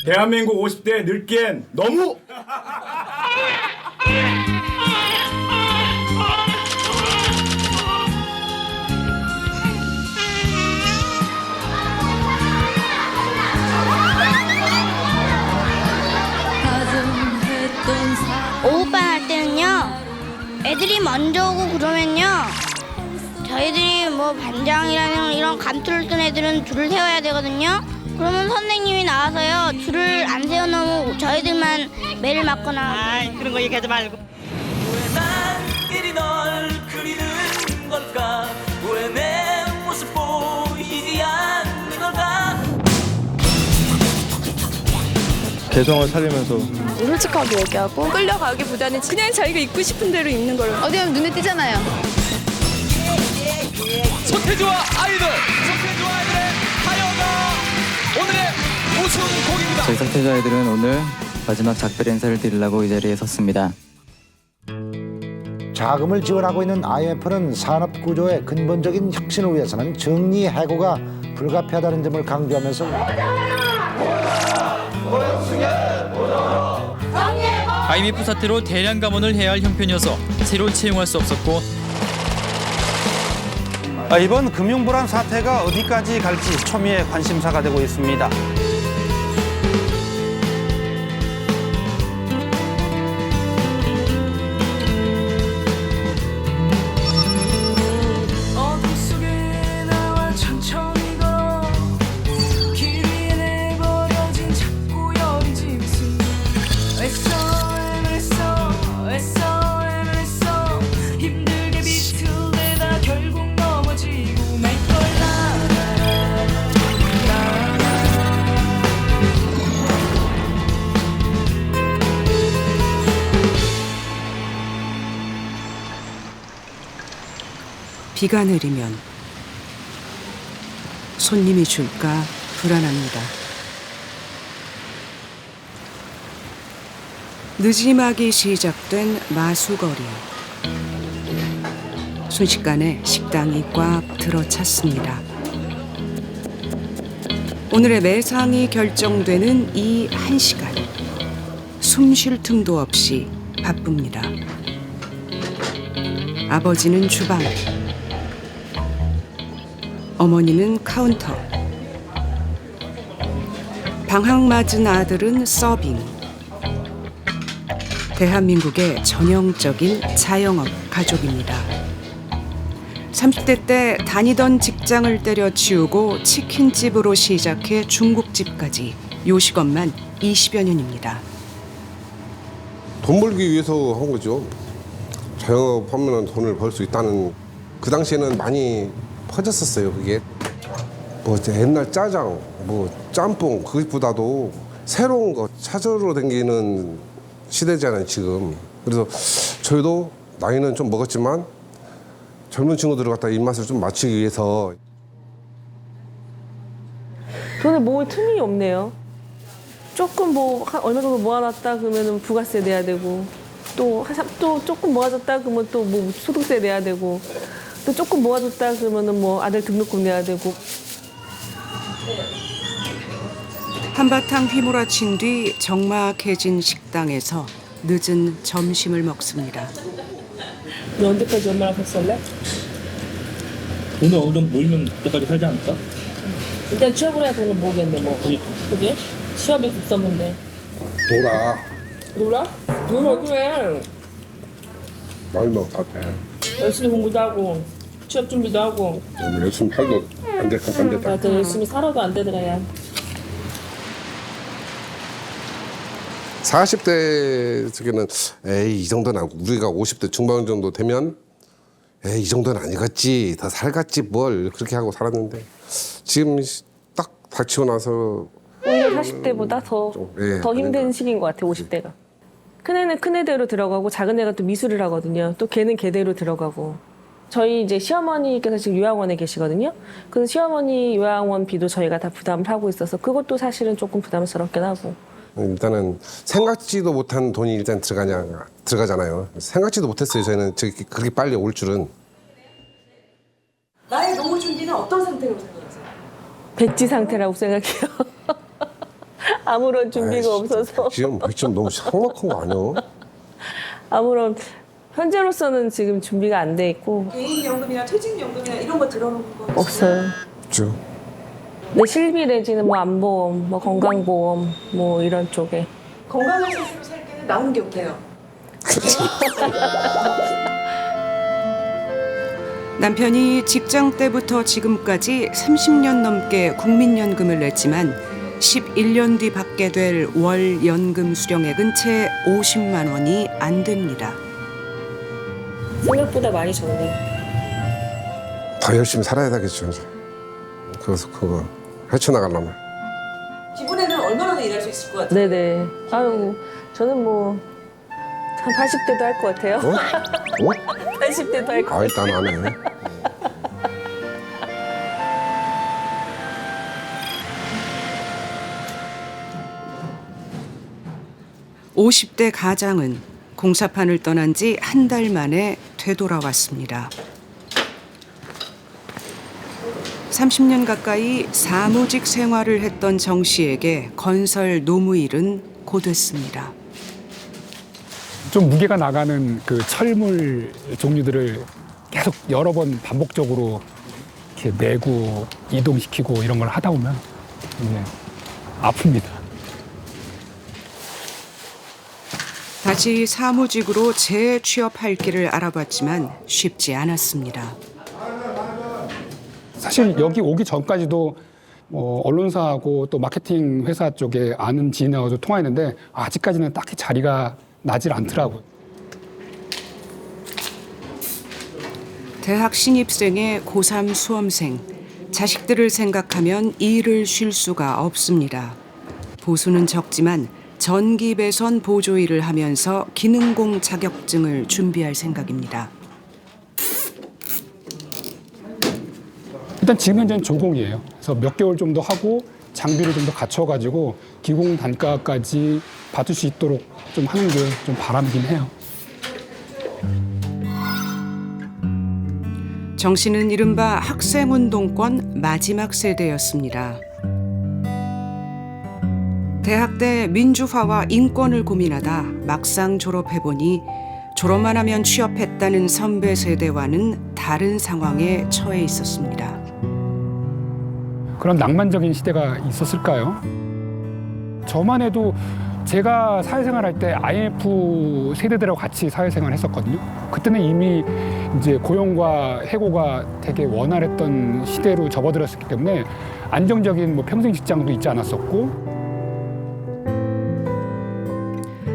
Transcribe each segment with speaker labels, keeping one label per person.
Speaker 1: 대한민국 50대 늙기엔 너무
Speaker 2: 오후반 할 때는요, 애들이 먼저 오고 그러면요, 저희들이 뭐 반장이라는 이런 감투를 뜬 애들은 줄을 세워야 되거든요. 그러면 선생님이 나와서요, 줄을 안 세워놓으면 저희들만 매를 맞거나.
Speaker 3: 아이, 그런 거 얘기하지 말고.
Speaker 4: 왜 난 이리 널 그리는 걸까? 왜 내 모습 보이지 않는 걸까?
Speaker 5: 개성을 살리면서
Speaker 6: 솔직하게 얘기하고 끌려가기보다는 그냥 자기가 입고 싶은 대로 입는 걸로. 어디 가면 눈에 띄잖아요.
Speaker 4: 서태지와 아이들의 하여가 오늘의 우승곡입니다.
Speaker 7: 저희 서태지 아이들은 오늘 마지막 작별 인사를 드리려고 이 자리에 섰습니다.
Speaker 8: 자금을 지원하고 있는 IMF는 산업 구조의 근본적인 혁신을 위해서는 정리 해고가 불가피하다는 점을 강조하면서
Speaker 9: IMF 사태로 대량 감원을 해야 할 형편이어서 새로 채용할 수 없었고
Speaker 10: 이번 금융불안 사태가 어디까지 갈지 초미의 관심사가 되고 있습니다.
Speaker 4: 어둠 속에 나와 천천히 걸어 길 위에 내버려진 작고 여린 짐승 애써 힘들게 빛을 내다 결국 넘어지고 말걸
Speaker 11: 비가 내리면 손님이 줄까 불안합니다. 느지막이 시작된 마수거리. 순식간에 식당이 꽉 들어찼습니다. 오늘의 매상이 결정되는 이 1시간. 숨 쉴 틈도 없이 바쁩니다. 아버지는 주방, 어머니는 카운터, 방학 맞은 아들은 서빙. 대한민국의 전형적인 자영업 가족입니다. 30대 때 다니던 직장을 때려치우고 치킨집으로 시작해 중국집까지 요식업만 20여 년입니다.
Speaker 12: 돈 벌기 위해서 한 거죠. 자영업하면 돈을 벌 수 있다는, 그 당시에는 많이 퍼졌었어요. 그게 뭐 옛날 짜장, 뭐 짬뽕, 그것보다도 새로운 거 찾으러 다니는 시대잖아요 지금. 그래서 저희도 나이는 좀 먹었지만 젊은 친구들을 갖다 입맛을 좀 맞추기 위해서.
Speaker 6: 돈을 모을 틈이 없네요. 조금 뭐 얼마 정도 모아놨다 그러면 부가세 내야 되고, 또 조금 모아줬다 그러면 또 뭐 소득세 내야 되고, 또 조금 모아줬다 그러면은 뭐 아들 등록금 내야 되고.
Speaker 11: 한바탕 휘몰아친 뒤 적막해진 식당에서 늦은 점심을 먹습니다.
Speaker 6: 너 언제까지 엄마랑 같이 살래?
Speaker 5: 오늘 어느 정도 모이면 그때까지 살지 않을까?
Speaker 6: 일단 취업을 해야 돈을 모으겠네 뭐. 그게? 취업이 있었는데. 놀아? 놀면 어떡해.
Speaker 12: 많이 먹다 돼.
Speaker 6: 열심히 공부도 하고 취업 준비도 하고.
Speaker 12: 열심히 살도 안 됐다.
Speaker 6: 맞아, 열심히 살아도 안 되더라 야.
Speaker 12: 40대 쪽에는 에이 이 정도는 아니고, 우리가 50대 중반 정도 되면 에이 이 정도는 아니겠지, 더 살겠지 뭘, 그렇게 하고 살았는데 지금 딱 다치고 나서
Speaker 6: 오히려 40대보다 더 힘든 시기인 것 같아요, 50대가. 큰애는 큰애대로 들어가고 작은 애가 또 미술을 하거든요. 또 걔는 걔대로 들어가고. 저희 이제 시어머니께서 지금 요양원에 계시거든요. 그래서 시어머니 요양원비도 저희가 다 부담을 하고 있어서 그것도 사실은 조금 부담스럽긴 하고.
Speaker 12: 일단은 생각지도 못한 돈이 일단 들어가잖아요. 생각지도 못했어요. 저희는 그렇게 빨리 올 줄은.
Speaker 6: 나의 노후 준비는 어떤 상태라고 생각하세요? 백지 상태라고 생각해요. 아무런 준비가 없어서.
Speaker 12: 지금 너무 삭막한 거 아니야?
Speaker 6: 아무런 현재로서는 지금 준비가 안 돼 있고
Speaker 4: 개인연금이나 퇴직연금이나 이런 거 들어놓은 거
Speaker 6: 없어요.
Speaker 12: 없죠.
Speaker 6: 내 실비 내지는 뭐 안보험, 뭐 건강보험, 뭐 이런 쪽에.
Speaker 4: 건강한 스스로 살 때는 나오는 게 없대요.
Speaker 11: 남편이 직장 때부터 지금까지 30년 넘게 국민연금을 냈지만 11년 뒤 받게 될 월 연금 수령액은 채 50만 원이 안 됩니다.
Speaker 6: 생각보다 많이 적네.
Speaker 12: 더 열심히 살아야 되겠죠. 이제. 그래서 그거 헤쳐나가려면.
Speaker 4: 기본에는 얼마나 더 일할 수 있을 것 같아요?
Speaker 6: 네네. 아유, 저는 뭐 한 80대도 할 것 같아요. 80대도 할 것 같아요.
Speaker 12: 일단 안 해.
Speaker 11: 50대 가장은 공사판을 떠난 지 한 달 만에 되돌아왔습니다. 30년 가까이 사무직 생활을 했던 정 씨에게 건설 노무일은 고됐습니다.
Speaker 3: 좀 무게가 나가는 그 철물 종류들을 계속 여러 번 반복적으로 이렇게 메고 이동시키고 이런 걸 하다 보면 이제 아픕니다.
Speaker 11: 다시 사무직으로 재취업할 길을 알아봤지만 쉽지 않았습니다.
Speaker 3: 사실 여기 오기 전까지도 언론사하고 또 마케팅 회사 쪽에 아는 지인하고도 통화했는데 아직까지는 딱히 자리가 나질 않더라고요.
Speaker 11: 대학 신입생의 고3 수험생, 자식들을 생각하면 일을 쉴 수가 없습니다. 보수는 적지만 전기 배선 보조 일을 하면서 기능공 자격증을 준비할 생각입니다.
Speaker 3: 일단 지금 현재는 조공이에요. 그래서 몇 개월 좀 더 하고 장비를 좀 더 갖춰가지고 기공 단가까지 받을 수 있도록 좀 하는 게 좀 바람이긴 해요.
Speaker 11: 정 씨는 이른바 학생운동권 마지막 세대였습니다. 대학 때 민주화와 인권을 고민하다 막상 졸업해보니 졸업만 하면 취업했다는 선배 세대와는 다른 상황에 처해 있었습니다.
Speaker 3: 그런 낭만적인 시대가 있었을까요? 저만 해도 제가 사회생활할 때 IMF 세대들하고 같이 사회생활을 했었거든요. 그때는 이미 이제 고용과 해고가 되게 원활했던 시대로 접어들었기 때문에 안정적인 뭐 평생 직장도 있지 않았었고.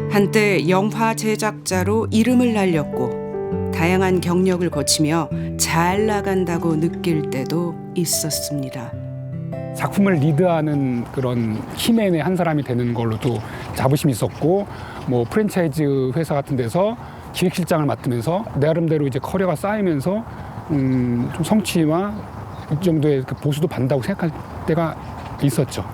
Speaker 11: 한때 영화 제작자로 이름을 날렸고 다양한 경력을 거치며 잘 나간다고 느낄 때도 있었습니다.
Speaker 3: 작품을 리드하는 그런 키맨의 한 사람이 되는 걸로도 자부심이 있었고, 뭐 프랜차이즈 회사 같은 데서 기획실장을 맡으면서 내 나름대로 이제 커리어가 쌓이면서 좀 성취와 이 정도의 그 보수도 받는다고 생각할 때가 있었죠.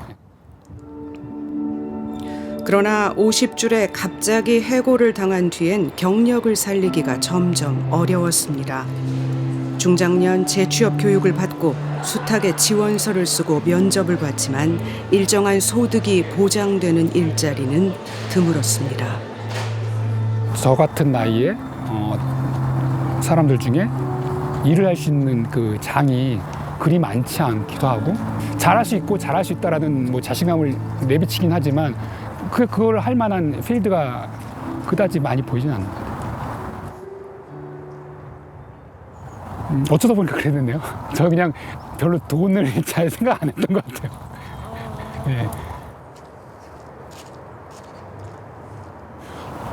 Speaker 11: 그러나 50줄에 갑자기 해고를 당한 뒤엔 경력을 살리기가 점점 어려웠습니다. 중장년 재취업 교육을 받고 숱하게 지원서를 쓰고 면접을 봤지만 일정한 소득이 보장되는 일자리는 드물었습니다.
Speaker 3: 저 같은 나이에 사람들 중에 일을 할 수 있는 그 장이 그리 많지 않기도 하고, 잘할 수 있고 잘할 수 있다라는 뭐 자신감을 내비치긴 하지만 그걸 할 만한 필드가 그다지 많이 보이진 않는 것 같아요. 어쩌다 보니까 그랬는데요. 저 그냥 별로 돈을 잘 생각 안 했던 것 같아요. 네.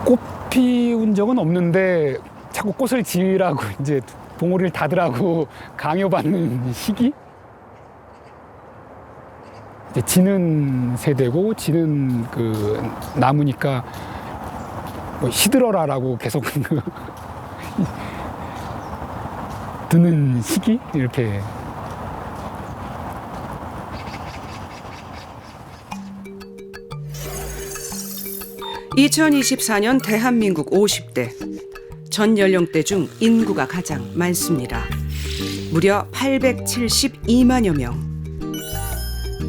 Speaker 3: 꽃 피운 적은 없는데 자꾸 꽃을 지으라고 이제 봉오리를 닫으라고 강요받는 시기? 이제 지는 세대고 지는 그 나무니까 뭐 시들어라라고 계속 드는 시기? 이렇게.
Speaker 11: 2024년 대한민국 50대. 전 연령대 중 인구가 가장 많습니다. 무려 872만여 명.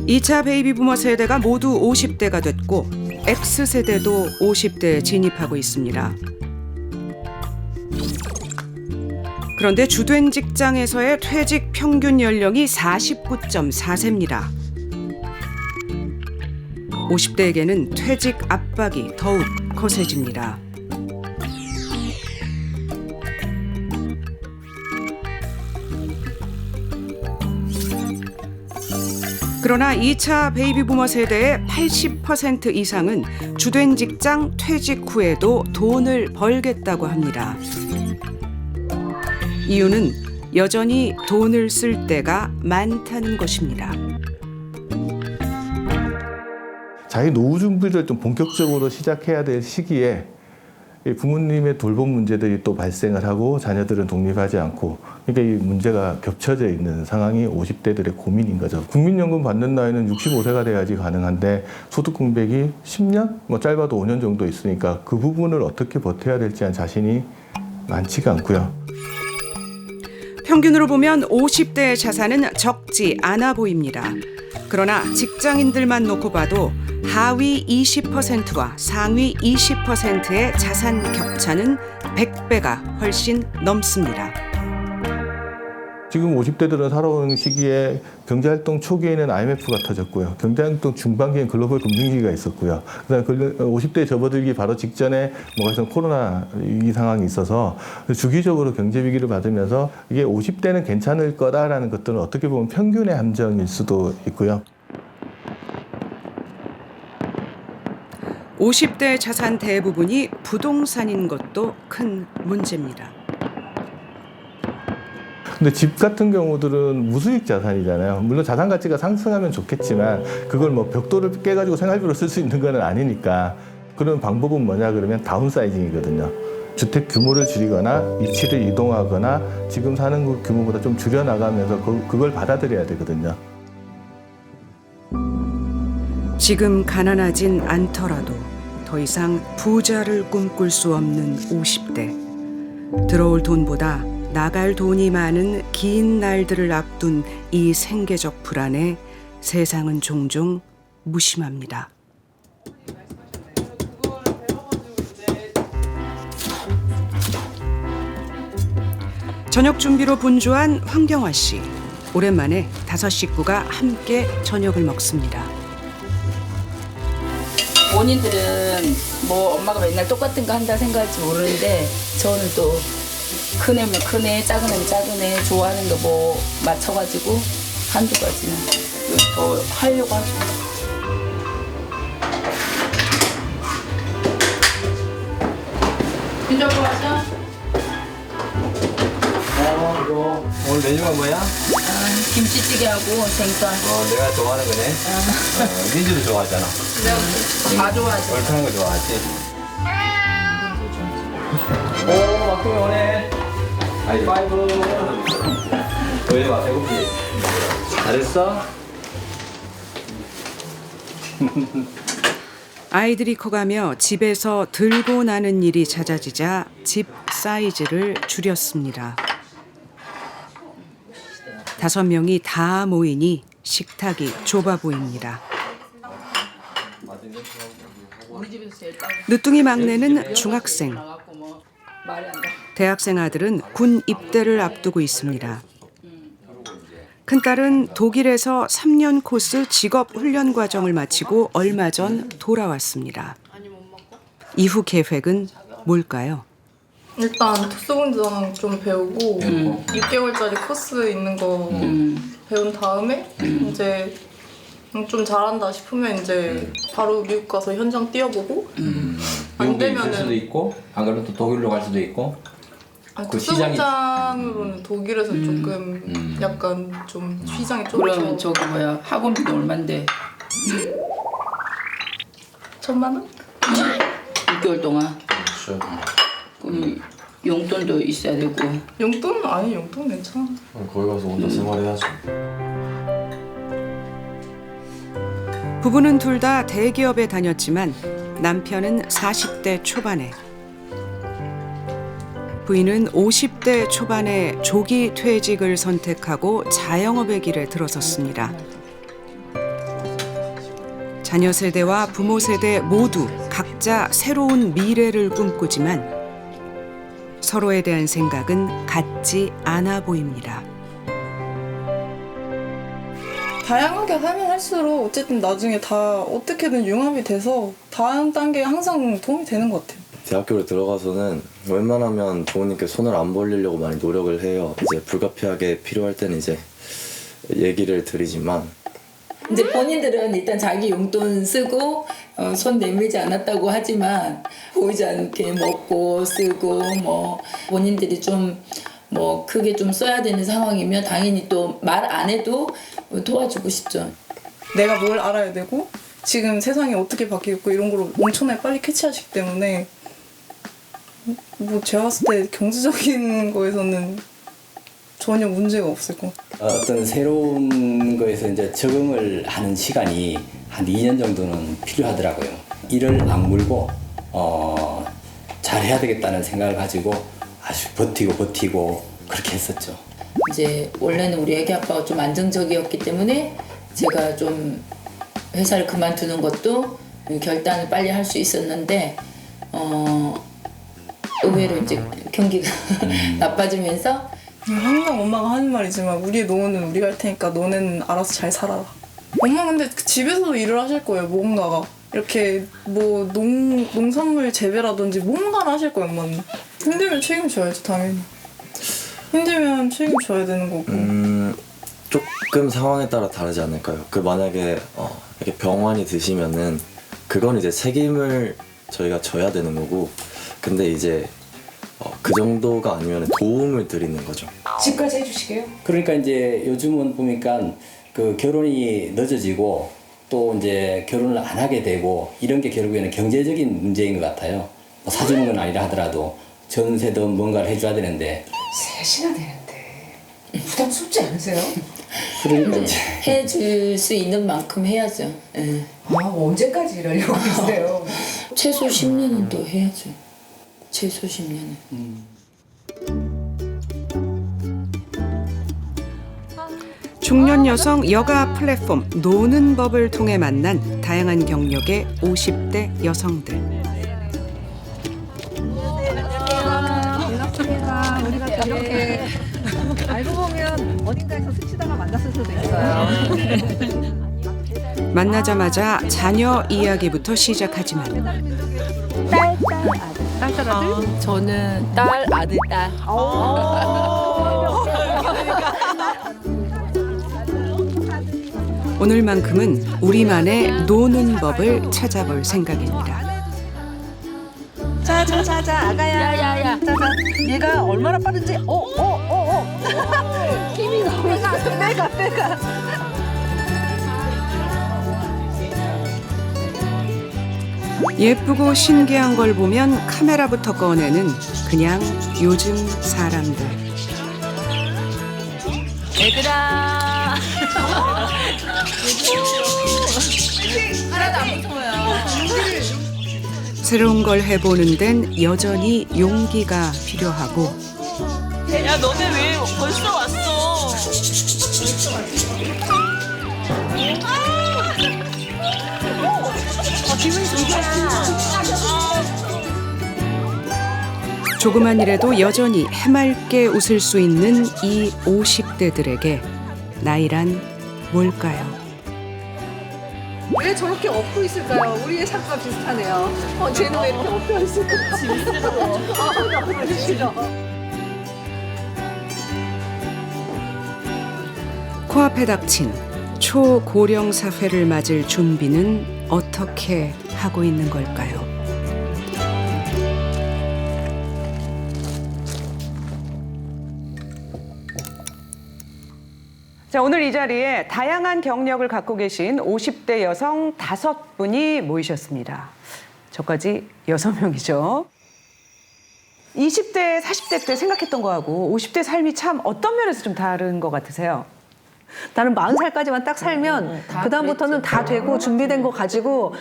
Speaker 11: 2차 베이비부머 세대가 모두 50대가 됐고 X세대도 50대에 진입하고 있습니다. 그런데 주된 직장에서의 퇴직 평균 연령이 49.4세입니다. 50대에게는 퇴직 압박이 더욱 거세집니다. 그러나 2차 베이비부머 세대의 80% 이상은 주된 직장 퇴직 후에도 돈을 벌겠다고 합니다. 이유는 여전히 돈을 쓸 때가 많다는 것입니다.
Speaker 13: 자기 노후 준비를 좀 본격적으로 시작해야 될 시기에 부모님의 돌봄 문제들이 또 발생을 하고 자녀들은 독립하지 않고, 그러니까 이 문제가 겹쳐져 있는 상황이 50대들의 고민인 거죠. 국민연금 받는 나이는 65세가 돼야지 가능한데 소득 공백이 10년? 뭐 짧아도 5년 정도 있으니까 그 부분을 어떻게 버텨야 될지 한 자신이 많지가 않고요.
Speaker 11: 평균으로 보면 50대의 자산은 적지 않아 보입니다. 그러나 직장인들만 놓고 봐도 하위 20%와 상위 20%의 자산 격차는 100배가 훨씬 넘습니다.
Speaker 13: 지금 50대들은 살아오는 시기에 경제활동 초기에는 IMF가 터졌고요. 경제활동 중반기엔 글로벌 금융위기가 있었고요. 그다음에 50대에 접어들기 바로 직전에 뭐가 있으면 코로나 위기 상황이 있어서 주기적으로 경제 위기를 받으면서 이게 50대는 괜찮을 거다라는 것들은 어떻게 보면 평균의 함정일 수도 있고요.
Speaker 11: 50대 자산 대부분이 부동산인 것도 큰 문제입니다.
Speaker 13: 근데 집 같은 경우들은 무수익 자산이잖아요. 물론 자산 가치가 상승하면 좋겠지만 그걸 뭐 벽돌을 깨가지고 생활비로 쓸 수 있는 건 아니니까. 그런 방법은 뭐냐 그러면 다운사이징이거든요. 주택 규모를 줄이거나 위치를 이동하거나 지금 사는 그 규모보다 좀 줄여나가면서 그걸 받아들여야 되거든요.
Speaker 11: 지금 가난하진 않더라도 더 이상 부자를 꿈꿀 수 없는 50대. 들어올 돈보다 나갈 돈이 많은 긴 날들을 앞둔 이 생계적 불안에 세상은 종종 무심합니다. 저녁 준비로 분주한 황경화 씨. 오랜만에 5 식구가 함께 저녁을 먹습니다.
Speaker 14: 본인들은 뭐 엄마가 맨날 똑같은 거 한다 생각할지 모르는데 저는 또 큰 애면 큰 애, 작은 애면 작은 애 좋아하는 거 뭐 맞춰가지고 한두 가지는 더 하려고 하죠. 윤정부 왔어?
Speaker 15: 오늘 메뉴가 뭐야?
Speaker 14: 김치찌개하고 생선.
Speaker 15: 내가 좋아하는 거네. 민주도 좋아하잖아.
Speaker 14: 내가 다 좋아하지.
Speaker 15: 얼큰한 거 좋아하지. 오, 막둥이 오네. 하이파이브. 왜 와, 배고프지? 잘했어?
Speaker 11: 아이들이 커가며 집에서 들고 나는 일이 잦아지자 집 사이즈를 줄였습니다. 5명이 다 모이니 식탁이 좁아 보입니다. 늦둥이 막내는 중학생, 대학생 아들은 군 입대를 앞두고 있습니다. 큰딸은 독일에서 3년 코스 직업 훈련 과정을 마치고 얼마 전 돌아왔습니다. 이후 계획은 뭘까요?
Speaker 16: 일단 특수공장 좀 배우고 6개월짜리 코스 있는 거 배운 다음에 이제 좀 잘한다 싶으면 이제 바로 미국 가서 현장 뛰어보고 안 되면은
Speaker 15: 수도 있고 안 그러면 또 독일로 갈 수도 있고.
Speaker 16: 그 특수공장으로는 독일에서 조금 약간 좀 시장이 좀
Speaker 14: 그러면 저기 뭐야 학원비도 얼만데?
Speaker 16: 1,000만 원?
Speaker 14: 6개월 동안. 그럼 용돈도 있어야 되고.
Speaker 16: 용돈? 아니 용돈 괜찮아.
Speaker 15: 거기 가서 혼자 생활해야지.
Speaker 11: 부부는 둘 다 대기업에 다녔지만 남편은 40대 초반에, 부인은 50대 초반에 조기 퇴직을 선택하고 자영업의 길에 들어섰습니다. 자녀 세대와 부모 세대 모두 각자 새로운 미래를 꿈꾸지만 서로에 대한 생각은 같지 않아 보입니다.
Speaker 16: 다양하게 하면 할수록 어쨌든 나중에 다 어떻게든 융합이 돼서 다음 단계에 항상 도움이 되는 것 같아요.
Speaker 17: 대학교를 들어가서는 웬만하면 부모님께 손을 안 벌리려고 많이 노력을 해요. 이제 불가피하게 필요할 때는 이제 얘기를 드리지만
Speaker 14: 이제 본인들은 일단 자기 용돈 쓰고 손 내밀지 않았다고 하지만 보이지 않게 먹고 쓰고 뭐 본인들이 좀 뭐 크게 좀 써야 되는 상황이면 당연히 또 말 안 해도 도와주고 싶죠.
Speaker 16: 내가 뭘 알아야 되고 지금 세상이 어떻게 바뀌고 이런 걸 엄청나게 빨리 캐치하시기 때문에 뭐 제가 봤을 때 경제적인 거에서는 전혀 문제가 없을 것 같아요.
Speaker 15: 어떤 새로운 거에서 이제 적응을 하는 시간이 한 2년 정도는 필요하더라고요. 이를 악물고 잘 해야 되겠다는 생각을 가지고 아주 버티고 그렇게 했었죠.
Speaker 14: 이제 원래는 우리 애기 아빠가 좀 안정적이었기 때문에 제가 좀 회사를 그만두는 것도 결단을 빨리 할 수 있었는데 의외로 이제 경기가 나빠지면서
Speaker 16: 항상 엄마가 하는 말이지만 우리의 노후는 우리가 할 테니까 너네는 알아서 잘 살아라. 엄마 근데 집에서도 일을 하실 거예요. 뭔가가 이렇게 뭐 농산물 재배라든지 뭔가를 하실 거예요. 엄마는 힘들면 책임져야지 당연히. 힘들면 책임져야 되는 거고.
Speaker 17: 조금 상황에 따라 다르지 않을까요? 만약에 이렇게 병환이 드시면은 그건 이제 책임을 저희가 져야 되는 거고, 근데 이제 그 정도가 아니면 도움을 드리는 거죠.
Speaker 4: 집까지 해주시게요?
Speaker 15: 그러니까 이제 요즘은 보니까 그 결혼이 늦어지고 또 이제 결혼을 안 하게 되고 이런 게 결국에는 경제적인 문제인 것 같아요. 뭐 사주는 건 아니라 하더라도 전세든 뭔가를 해줘야 되는데
Speaker 4: 3시나 되는데 부담스럽지 않으세요?
Speaker 15: 그러니까 이제
Speaker 14: 해줄 수 있는 만큼 해야죠. 예.
Speaker 4: 언제까지 일하려고 그러세요?
Speaker 14: 최소 10년은 더 해야죠. 최소 10년은.
Speaker 11: 중년 여성 여가 플랫폼 노는 법을 통해 만난 다양한 경력의 50대 여성들.
Speaker 18: 우리가 이렇게 알고 보면 어딘가에서 스치다가 만났을 수도 있어요.
Speaker 11: 만나자마자 자녀 이야기부터 시작하지만
Speaker 18: 딸, 아들?
Speaker 14: 저는 딸, 아들, 딸.
Speaker 11: 오늘만큼은 우리만의 노는 법을 찾아볼 생각입니다.
Speaker 18: 자, 아가야.
Speaker 14: 야야야.
Speaker 18: 자, 얘가 얼마나 빠른지. 힘이 너무 나서 내가.
Speaker 11: 예쁘고 신기한 걸 보면 카메라부터 꺼내는 그냥 요즘 사람들.
Speaker 14: 얘들아. 하나도 안 무서워요.
Speaker 11: 새로운 걸 해보는 데는 여전히 용기가 필요하고
Speaker 18: 야, 너네 왜 벌써 왔어? 기분이 좋다.
Speaker 11: 조그만 일에도 여전히 해맑게 웃을 수 있는 이 50대들에게 나이란 뭘까요?
Speaker 18: 왜 저렇게 엎고 있을까요? 우리의 삶과 비슷하네요. 쟤는 왜 이렇게 엎여 있을까? 짐스러워. 너무 싫어.
Speaker 11: 코앞에 닥친 초고령 사회를 맞을 준비는 어떻게 하고 있는 걸까요?
Speaker 19: 자, 오늘 이 자리에 다양한 경력을 갖고 계신 50대 여성 5분이 모이셨습니다. 저까지 6명이죠. 20대, 40대 때 생각했던 거하고 50대 삶이 참 어떤 면에서 좀 다른 것 같으세요?
Speaker 18: 나는 40살까지만 딱 살면 그다음부터는 다 되고 준비된 거 가지고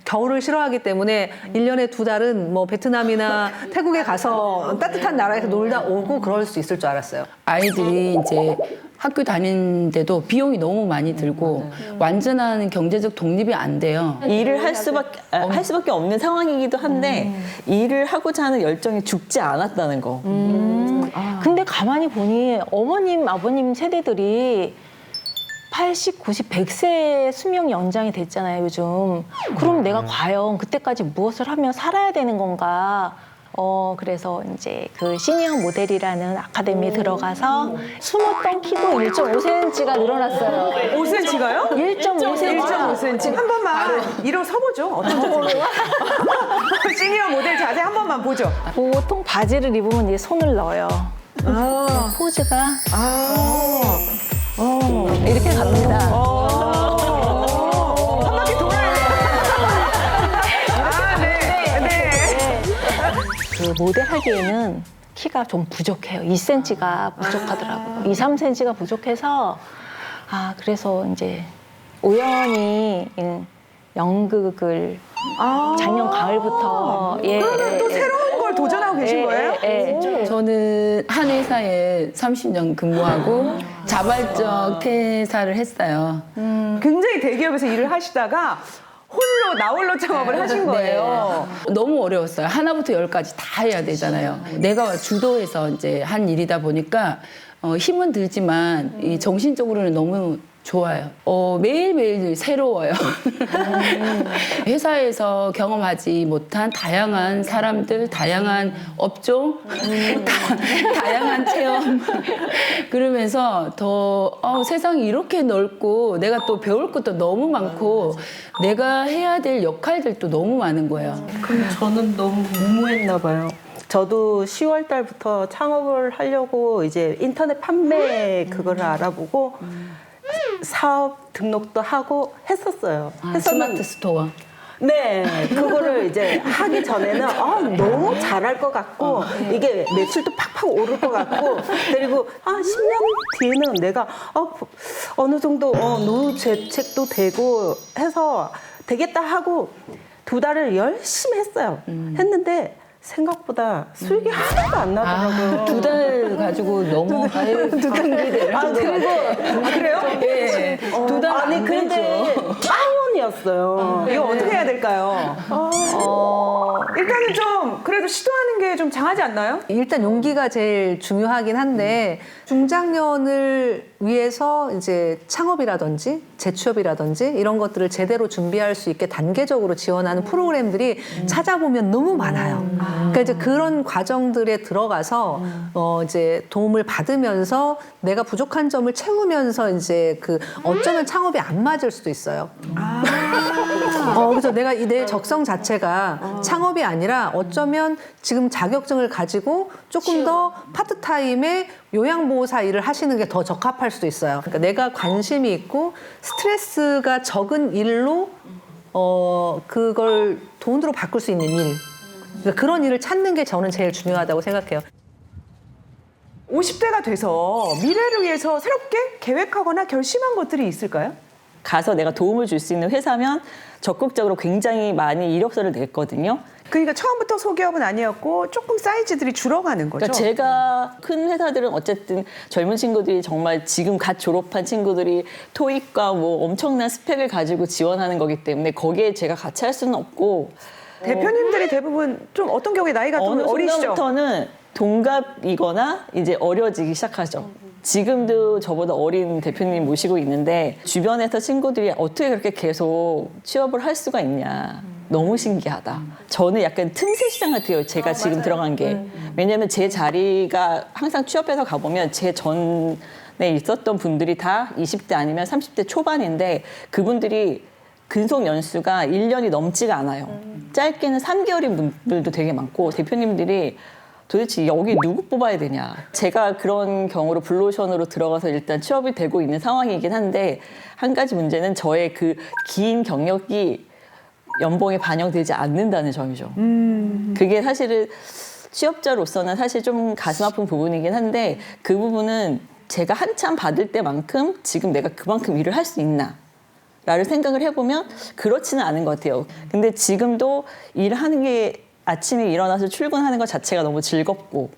Speaker 18: 겨울을 싫어하기 때문에 1년에 2달은 뭐 베트남이나 태국에 가서 따뜻한 나라에서 놀다 오고 그럴 수 있을 줄 알았어요.
Speaker 14: 아이들이 이제 학교 다니는데도 비용이 너무 많이 들고 완전한 경제적 독립이 안 돼요.
Speaker 20: 일을 할 수밖에 없는 상황이기도 한데 일을 하고자 하는 열정이 죽지 않았다는 거.
Speaker 6: 근데 가만히 보니 어머님, 아버님 세대들이 80, 90, 100세 수명 연장이 됐잖아요, 요즘. 그럼 내가 과연 그때까지 무엇을 하며 살아야 되는 건가? 그래서 이제 그 시니어 모델이라는 아카데미에 들어가서 숨었던 키도 1.5cm가 늘어났어요.
Speaker 19: 5cm가요?
Speaker 6: 1.5cm.
Speaker 19: 1.5cm. 한 번만 일어서 보죠. 어떤 자세? 시니어 모델 자세 한 번만 보죠.
Speaker 6: 보통 바지를 입으면 이제 손을 넣어요. 포즈가 이렇게 갑니다.
Speaker 19: 한 바퀴 돌아야 돼.
Speaker 6: 그 모델 하기에는 키가 좀 부족해요. 2cm가 부족하더라고요. 2, 3cm가 부족해서 그래서 이제 우연히 연극을 작년 가을부터
Speaker 19: 그러면 또 새로운 걸 도전하고 계신 거예요?
Speaker 14: 저는 한 회사에 30년 근무하고 자발적 퇴사를 했어요.
Speaker 19: 굉장히 대기업에서 일을 하시다가 홀로 나홀로 창업을 하신 거예요.
Speaker 14: 너무 어려웠어요. 하나부터 열까지 다 해야 되잖아요. 내가 주도해서 이제 한 일이다 보니까 힘은 들지만 이 정신적으로는 너무 좋아요. 매일매일 새로워요. 회사에서 경험하지 못한 다양한 사람들, 다양한 업종, 다양한 체험. 그러면서 더 세상이 이렇게 넓고 내가 또 배울 것도 너무 많고 내가 해야 될 역할들도 너무 많은 거예요.
Speaker 20: 그럼 저는 너무 무모했나 봐요. 저도 10월 달부터 창업을 하려고 이제 인터넷 판매 그거를 알아보고 사업 등록도 하고 했었어요.
Speaker 14: 스마트 스토어.
Speaker 20: 네, 그거를 이제 하기 전에는 너무 잘할 것 같고 이게 매출도 팍팍 오를 것 같고 그리고 10년 뒤에는 내가 어느 정도 노후 재책도 되고 해서 되겠다 하고 2달을 열심히 했어요. 했는데 생각보다 수익이 하나도 안 나더라고요.
Speaker 14: 2달 가지고 너무 기대를
Speaker 20: 그래요?
Speaker 14: 네. 2달
Speaker 20: 아니 근데 빵원이었어요.
Speaker 19: 이거 어떻게 해야 될까요? 일단은 좀 그래도 시도하는 게 좀 장하지 않나요?
Speaker 18: 일단 용기가 제일 중요하긴 한데 중장년을 위해서 이제 창업이라든지 재취업이라든지 이런 것들을 제대로 준비할 수 있게 단계적으로 지원하는 프로그램들이 찾아보면 너무 많아요. 그러니까 이제 그런 과정들에 들어가서 이제 도움을 받으면서 내가 부족한 점을 채우면서 이제 그 어쩌면 창업이 안 맞을 수도 있어요. 그래서 내가 내 적성 자체가 창업이 아니라 어쩌면 지금 자격증을 가지고 조금 더 파트타임에 요양보호사 일을 하시는 게 더 적합할 수도 있어요. 그러니까 내가 관심이 있고 스트레스가 적은 일로 그걸 돈으로 바꿀 수 있는 일. 그러니까 그런 일을 찾는 게 저는 제일 중요하다고 생각해요.
Speaker 19: 50대가 돼서 미래를 위해서 새롭게 계획하거나 결심한 것들이 있을까요?
Speaker 20: 가서 내가 도움을 줄 수 있는 회사면 적극적으로 굉장히 많이 이력서를 냈거든요.
Speaker 19: 그러니까 처음부터 소기업은 아니었고 조금 사이즈들이 줄어가는 거죠.
Speaker 20: 그러니까 제가 큰 회사들은 어쨌든 젊은 친구들이 정말 지금 갓 졸업한 친구들이 토익과 뭐 엄청난 스펙을 가지고 지원하는 거기 때문에 거기에 제가 같이 할 수는 없고
Speaker 19: 대표님들이 대부분 좀 어떤 경우에 나이가 좀 어리시죠?
Speaker 20: 어느 순간부터는 동갑이거나 이제 어려지기 시작하죠. 지금도 저보다 어린 대표님 모시고 있는데 주변에서 친구들이 어떻게 그렇게 계속 취업을 할 수가 있냐. 너무 신기하다. 저는 약간 틈새 시장 같아요. 제가 지금 들어간 게. 왜냐면 제 자리가 항상 취업해서 가보면 제 전에 있었던 분들이 다 20대 아니면 30대 초반인데 그분들이 근속 연수가 1년이 넘지가 않아요. 짧게는 3개월인 분들도 되게 많고 대표님들이 도대체 여기 누구 뽑아야 되냐. 제가 그런 경우로 블루오션으로 들어가서 일단 취업이 되고 있는 상황이긴 한데 한 가지 문제는 저의 그 긴 경력이 연봉에 반영되지 않는다는 점이죠. 그게 사실은 취업자로서는 사실 좀 가슴 아픈 부분이긴 한데 그 부분은 제가 한참 받을 때만큼 지금 내가 그만큼 일을 할 수 있나? 라를 생각을 해보면 그렇지는 않은 것 같아요. 근데 지금도 일하는 게 아침에 일어나서 출근하는 것 자체가 너무 즐겁고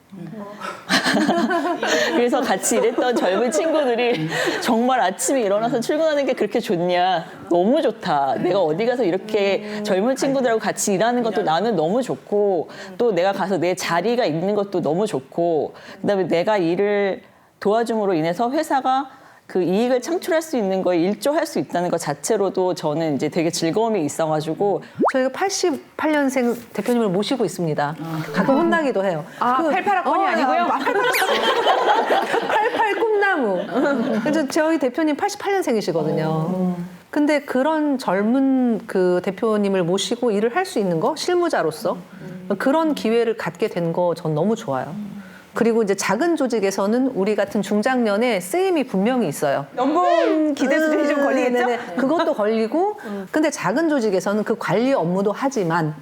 Speaker 20: 그래서 같이 일했던 젊은 친구들이 정말 아침에 일어나서 출근하는 게 그렇게 좋냐, 너무 좋다, 내가 어디 가서 이렇게 젊은 친구들하고 같이 일하는 것도 나는 너무 좋고 또 내가 가서 내 자리가 있는 것도 너무 좋고 그다음에 내가 일을 도와줌으로 인해서 회사가 그 이익을 창출할 수 있는 거에 일조할 수 있다는 것 자체로도 저는 이제 되게 즐거움이 있어가지고
Speaker 18: 저희가 88년생 대표님을 모시고 있습니다. 가끔 혼나기도 해요.
Speaker 19: 아, 88학번이 아니고요?
Speaker 18: 88 꿈나무. 그래서 저희 대표님 88년생이시거든요. 근데 그런 젊은 그 대표님을 모시고 일을 할 수 있는 거, 실무자로서 그런 기회를 갖게 된 거 전 너무 좋아요. 그리고 이제 작은 조직에서는 우리 같은 중장년에 쓰임이 분명히 있어요.
Speaker 19: 연봉 기대 수준이 좀 걸리겠죠?
Speaker 18: 네네. 그것도 걸리고, 근데 작은 조직에서는 그 관리 업무도 하지만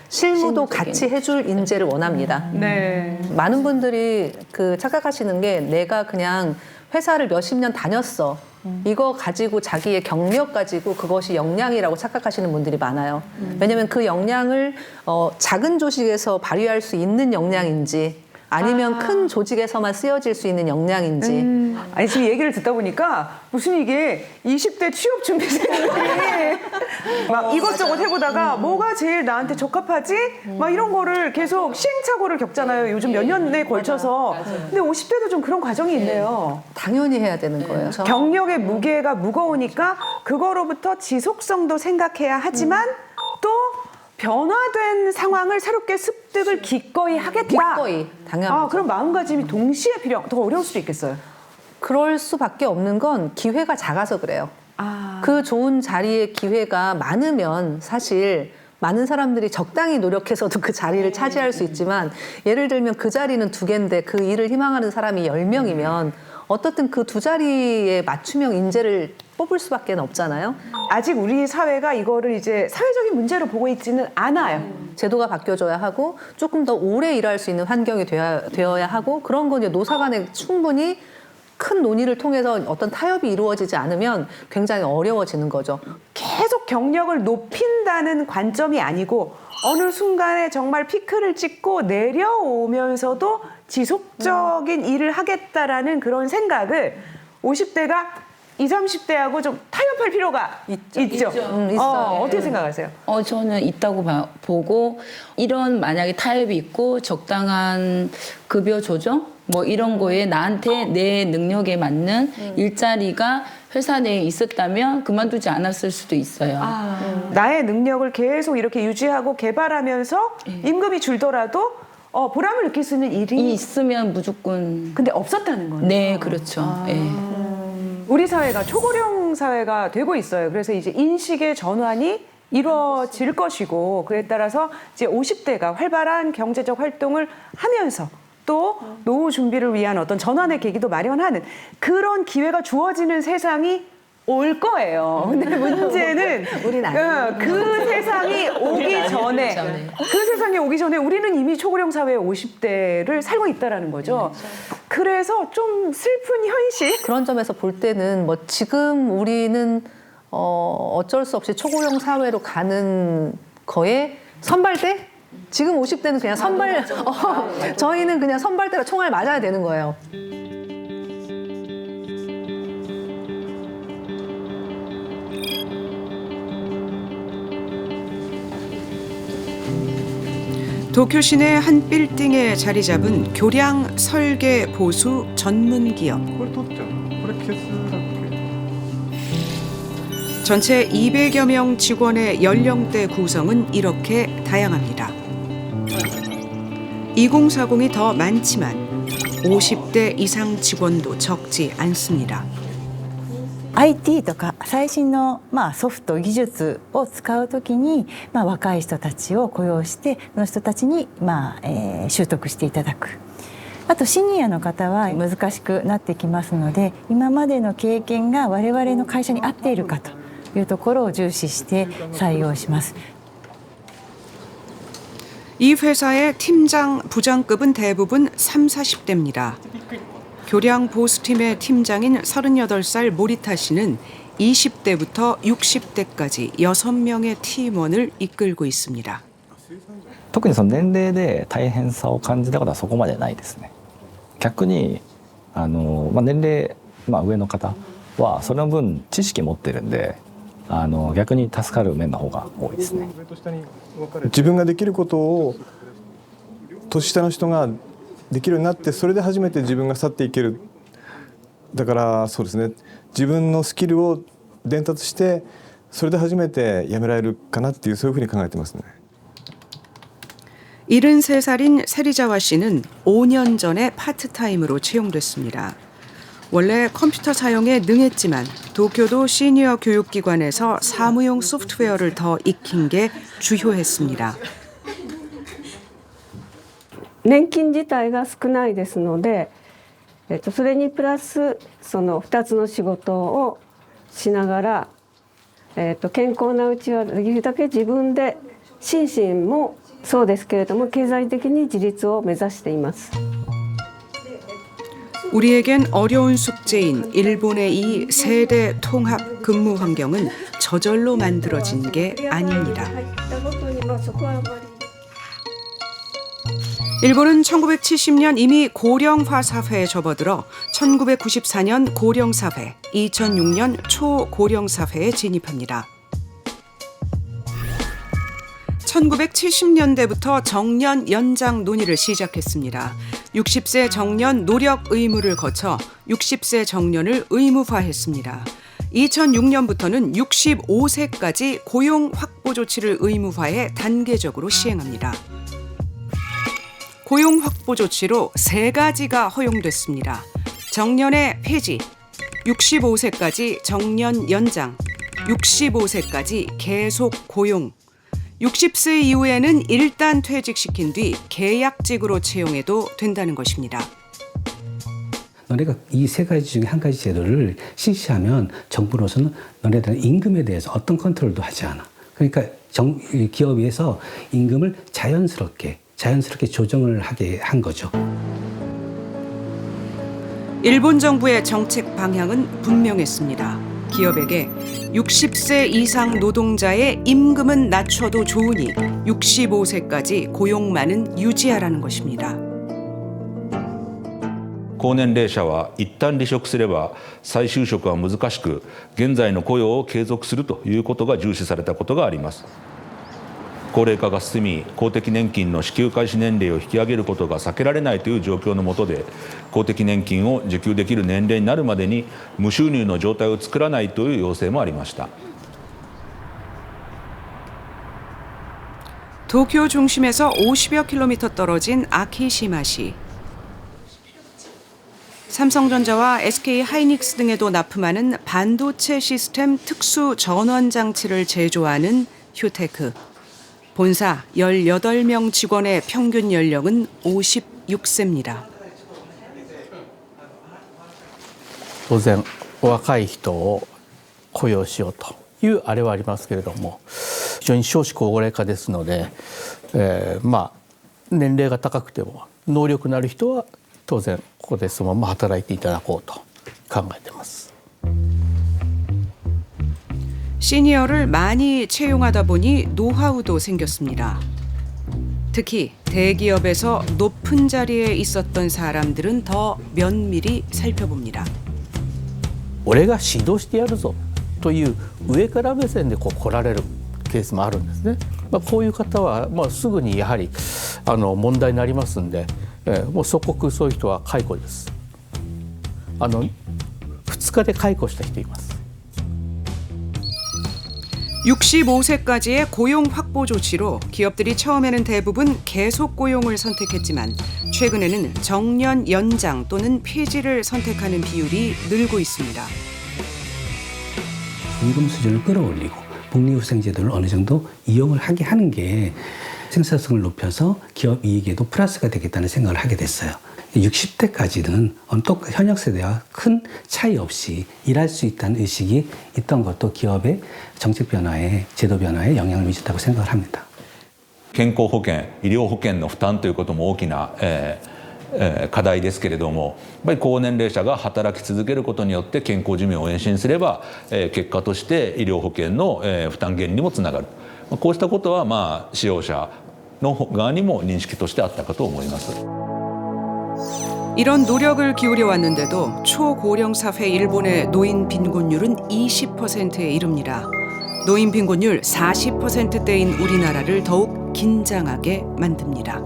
Speaker 18: 실무도 같이 해줄 인재를 원합니다.
Speaker 19: 네.
Speaker 18: 많은 분들이 그 착각하시는 게 내가 그냥 회사를 몇십 년 다녔어. 이거 가지고 자기의 경력 가지고 그것이 역량이라고 착각하시는 분들이 많아요. 왜냐하면 그 역량을 작은 조직에서 발휘할 수 있는 역량인지 아니면 큰 조직에서만 쓰여질 수 있는 역량인지.
Speaker 19: 아니 지금 얘기를 듣다 보니까 무슨 이게 20대 취업 준비생들이 막 이것저것 해보다가 뭐가 제일 나한테 적합하지? 막 이런 거를 계속 시행착오를 겪잖아요. 요즘 몇 년에 걸쳐서. 근데 50대도 좀 그런 과정이 있네요.
Speaker 18: 당연히 해야 되는 거예요.
Speaker 19: 경력의 무게가 무거우니까 그거로부터 지속성도 생각해야 하지만 또 변화된 상황을 새롭게 습득을 기꺼이 하겠다.
Speaker 18: 기꺼이, 당연하죠.
Speaker 19: 그럼 마음가짐이 동시에 더 어려울 수도 있겠어요.
Speaker 18: 그럴 수밖에 없는 건 기회가 작아서 그래요. 그 좋은 자리에 기회가 많으면 사실 많은 사람들이 적당히 노력해서도 그 자리를 차지할 수 있지만 예를 들면 그 자리는 2개인데 그 일을 희망하는 사람이 10명이면 어떻든 그 2자리에 맞춤형 인재를 뽑을 수밖에 없잖아요.
Speaker 19: 아직 우리 사회가 이거를 이제 사회적인 문제로 보고 있지는 않아요.
Speaker 18: 제도가 바뀌어줘야 하고 조금 더 오래 일할 수 있는 환경이 되어야 하고 그런 건 이제 노사 간에 충분히 큰 논의를 통해서 어떤 타협이 이루어지지 않으면 굉장히 어려워지는 거죠.
Speaker 19: 계속 경력을 높인다는 관점이 아니고 어느 순간에 정말 피크를 찍고 내려오면서도 지속적인 일을 하겠다라는 그런 생각을 50대가 20, 30대하고 좀 타협할 필요가 있죠.
Speaker 18: 있어요.
Speaker 19: 어떻게 생각하세요?
Speaker 14: 저는 있다고 보고 이런 만약에 타협이 있고 적당한 급여 조정 뭐 이런 거에 나한테 내 능력에 맞는 일자리가 회사 내에 있었다면 그만두지 않았을 수도 있어요.
Speaker 19: 나의 능력을 계속 이렇게 유지하고 개발하면서 임금이 줄더라도 보람을 느낄 수 있는 일이
Speaker 14: 있으면 무조건.
Speaker 19: 근데 없었다는 거네요.
Speaker 14: 네, 그렇죠.
Speaker 19: 우리 사회가 초고령 사회가 되고 있어요. 그래서 이제 인식의 전환이 이루어질 것이고 그에 따라서 이제 50대가 활발한 경제적 활동을 하면서 또 노후 준비를 위한 어떤 전환의 계기도 마련하는 그런 기회가 주어지는 세상이 올 거예요. 근데 문제는 그 세상이 오기 전에 그 세상이 오기 전에 우리는 이미 초고령 사회의 50대를 살고 있다라는 거죠. 그래서 좀 슬픈 현실.
Speaker 18: 그런 점에서 볼 때는 뭐 지금 우리는 어쩔 수 없이 초고령 사회로 가는 거에 선발대? 지금 50대는 그냥 저희는 그냥 선발대로 총알 맞아야 되는 거예요.
Speaker 11: 도쿄 시내 한 빌딩에 자리 잡은 교량 설계 보수 전문 기업. 전체 200여 명 직원의 연령대 구성은 이렇게 다양합니다. 2040이 더 많지만 50대 이상 직원도 적지 않습니다.
Speaker 21: IT とか最新のソフト技術を使うときに若い人たちを雇用してその人たちに習得していただく。あとシニアの方は難しくなってきますので今までの経験が我々の会社に合っているかというところを重視して採用します。
Speaker 11: 이 회사의 팀장, 부장급은 대부분 30, 40대입니다. 교량 보수팀의 팀장인 38살 모리타 씨는 20대부터 60대까지 6명의 팀원을 이끌고 있습니다.
Speaker 1: 特にその年齢で大変さを感じたことはそこまでないですね。逆に年齢、上の方はその分知識持ってるんで逆に助かる面の方が多いですね。
Speaker 22: 自分ができることを年下の人ができるようになってそれで初めて自分が去っていける。だからそうですね、自分のスキルを伝達してそれで初めて辞められるかなっていうそういうふうに考えてますね。
Speaker 11: 73살인 세리자와 씨는 5년 전에 파트타임으로 채용됐습니다. 원래 컴퓨터 사용에 능했지만 도쿄도 시니어 교육기관에서 사무용 소프트웨어를 더 익힌 게 주효했습니다.
Speaker 23: 年金自体が少ないですので、それにプラスその2つの仕事をしながら、健康なうちはできるだけ自分で心身もそうですけれども経済的に自立を目指しています。
Speaker 11: 우리에겐 어려운 숙제인 일본의 이 세대 통합 근무 환경은 저절로 만들어진 게 아닙니다. 일본은 1970년 이미 고령화 사회에 접어들어 1994년 고령사회, 2006년 초고령사회에 진입합니다. 1970년대부터 정년 연장 논의를 시작했습니다. 60세 정년 노력 의무를 거쳐 60세 정년을 의무화했습니다. 2006년부터는 65세까지 고용 확보 조치를 의무화해 단계적으로 시행합니다. 고용 확보 조치로 3가지가 허용됐습니다. 정년의 폐지, 65세까지 정년 연장, 65세까지 계속 고용, 60세 이후에는 일단 퇴직시킨 뒤 계약직으로 채용해도 된다는 것입니다.
Speaker 24: 너네가 이 3가지 중에 한 가지 제도를 실시하면 정부로서는 너네들은 임금에 대해서 어떤 컨트롤도 하지 않아. 그러니까 기업에서 임금을 자연스럽게 조정을 하게 한 거죠.
Speaker 11: 일본 정부의 정책 방향은 분명했습니다. 기업에게 60세 이상 노동자의 임금은 낮춰도 좋으니 65세까지 고용만은 유지하라는 것입니다.
Speaker 5: 高年齢者は一旦離職すれば再就職は難しく、現在の雇用を継続するということが重視されたことがあります。高齢化が進み、公的年金の支給開始年齢を引き上げることが避けられないという状況の下で、公的年金を受給できる年齢になるまでに無収入の状態を作らないという要請もありました。
Speaker 11: 도쿄 중심에서 50여 킬로미터 떨어진 아키시마시. 삼성전자와 SK 하이닉스 등에도 납품하는 반도체 시스템 특수 전원 장치를 제조하는 휴테크. 본사 18명 직원의 평균 연령은 56세입니다.
Speaker 25: 当然若い人を雇用しようというあれはありますけれども、非常に少子高齢化ですので、年齢が高くても能力のある人は当然ここでそのまま働いていただこうと考えています。
Speaker 11: 시니어를 많이 채용하다 보니 노하우도 생겼습니다. 특히 대기업에서 높은 자리에 있었던 사람들은 더 면밀히 살펴봅니다.
Speaker 25: 俺が指導してやるぞという上から目線で来られるケースもあるんですね。こういう方はすぐにやはり問題になりますんで、もう即刻そういう人は解雇です。2日で解雇した人います。
Speaker 11: 65세까지의 고용 확보 조치로 기업들이 처음에는 대부분 계속 고용을 선택했지만 최근에는 정년 연장 또는 폐지를 선택하는 비율이 늘고 있습니다.
Speaker 24: 임금 수준을 끌어올리고 복리후생 제도를 어느 정도 이용을 하게 하는 게 생산성을 높여서 기업 이익에도 플러스가 되겠다는 생각을 하게 됐어요. 60대까지는 현역 세대와 큰 차이 없이 일할 수 있다는 의식이 있던 것도 기업의 정책 변화에 제도 변화에 영향을 미쳤다고 생각을 합니다.
Speaker 5: 健康保険、医療保険の負担ということも大きな課題ですけれども、やっぱり高年齢者が働き続けることによって健康寿命を延伸すれば、結果として医療保険の負担減にもつながる、こうしたことは使用者の側にも認識としてあったかと思います。
Speaker 11: 이런 노력을 기울여 왔는데도 초고령 사회 일본의 노인 빈곤율은 20%에 이릅니다. 노인 빈곤율 40%대인 우리나라를 더욱 긴장하게 만듭니다.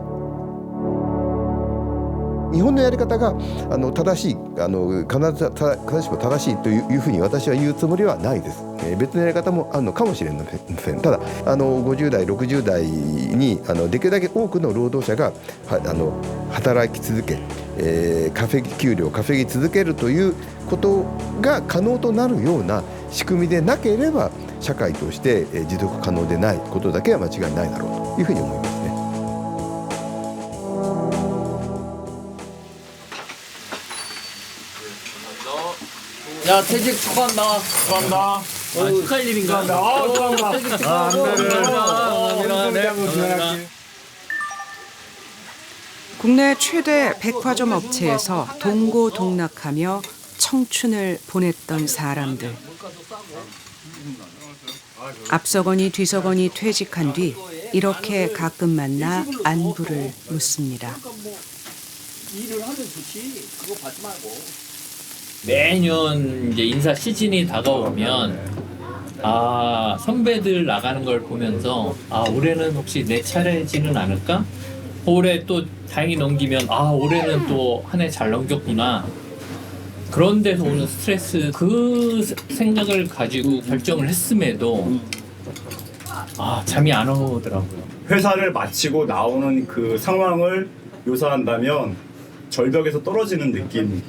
Speaker 2: 日本のやり方が正しい必ずしも正しいというふうに私は言うつもりはないです。別のやり方もあるのかもしれません。ただ50代60代にできるだけ多くの労働者が働き続け、給料を稼ぎ続けるということが可能となるような仕組みでなければ社会として持続可能でないことだけは間違いないだろうというふうに思いますね。
Speaker 7: 야, 퇴직 축하한다. 축하한다. 축하할 일인가? 축하한다. 퇴직 축하한다.
Speaker 11: 국내 최대 백화점 업체에서 동고동락하며 청춘을 보냈던 사람들. 앞서거니 뒤서거니 퇴직한 뒤 이렇게 가끔 만나 안부를 묻습니다.
Speaker 7: 일을 하면 좋지. 그거 받지 말고. 매년 이제 인사 시즌이 다가오면 선배들 나가는 걸 보면서 올해는 혹시 내 차례지는 않을까? 올해 또 다행히 넘기면 올해는 또 한 해 잘 넘겼구나. 그런 데서 오는 스트레스, 그 생각을 가지고 결정을 했음에도 잠이 안 오더라고요.
Speaker 8: 회사를 마치고 나오는 그 상황을 묘사한다면 절벽에서 떨어지는 느낌.